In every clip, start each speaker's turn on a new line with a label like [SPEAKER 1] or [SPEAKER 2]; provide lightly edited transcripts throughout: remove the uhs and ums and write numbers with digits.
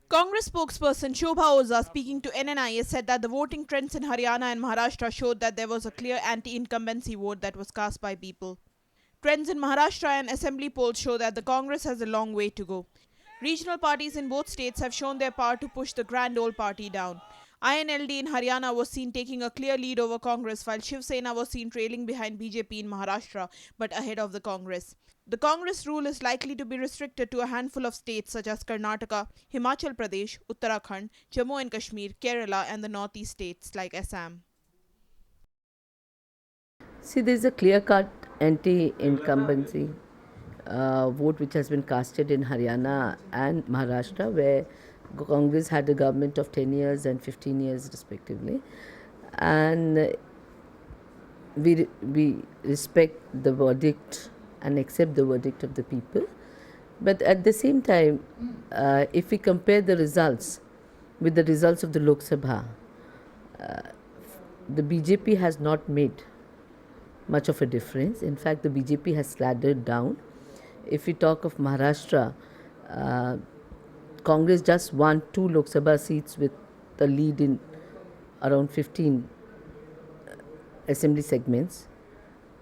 [SPEAKER 1] Congress spokesperson Shobha Oza, speaking to NNIS, said that the voting trends in Haryana and Maharashtra showed that there was a clear anti-incumbency vote that was cast by people. Trends in Maharashtra and assembly polls show that the Congress has a long way to go. Regional parties in both states have shown their power to push the Grand Old Party down. INLD in Haryana was seen taking a clear lead over Congress, while Shiv Sena was seen trailing behind BJP in Maharashtra but ahead of the Congress. The Congress rule is likely to be restricted to a handful of states such as Karnataka, Himachal Pradesh, Uttarakhand, Jammu and Kashmir, Kerala, and the northeast states like Assam.
[SPEAKER 2] See, there is a clear-cut anti-incumbency vote which has been casted in Haryana and Maharashtra, where Congress had a government of 10 years and 15 years respectively. And we respect the verdict and accept the verdict of the people. But at the same time, if we compare the results with the results of the Lok Sabha, the BJP has not made much of a difference. In fact, the BJP has slattered down. If we talk of Maharashtra, Congress just won 2 Lok Sabha seats with the lead in around 15 assembly segments.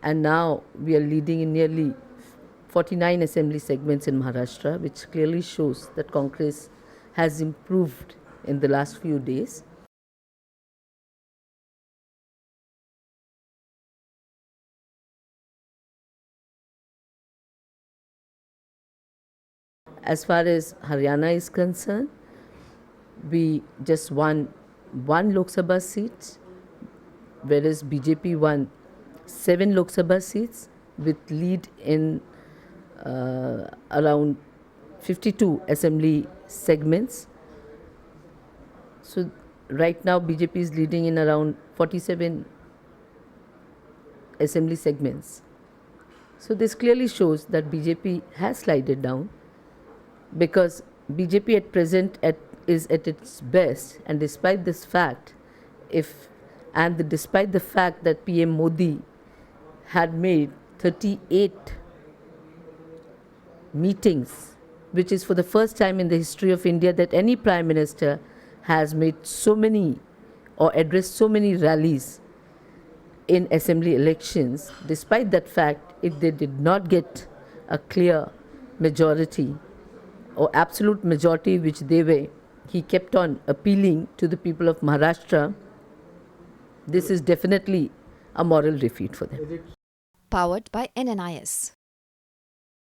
[SPEAKER 2] And now we are leading in nearly 49 assembly segments in Maharashtra, which clearly shows that Congress has improved in the last few days. As far as Haryana is concerned, we just won 1 Lok Sabha seat, whereas BJP won 7 Lok Sabha seats with lead in around 52 assembly segments. So right now BJP is leading in around 47 assembly segments. So this clearly shows that BJP has slided down, because BJP at present is at its best, and despite this fact, despite the fact that PM Modi had made 38 meetings, which is for the first time in the history of India that any Prime Minister has made so many or addressed so many rallies in assembly elections. Despite that fact, if they did not get a clear majority or absolute majority, which he kept on appealing to the people of Maharashtra, this is definitely a moral defeat for them.
[SPEAKER 3] Powered by NNIS.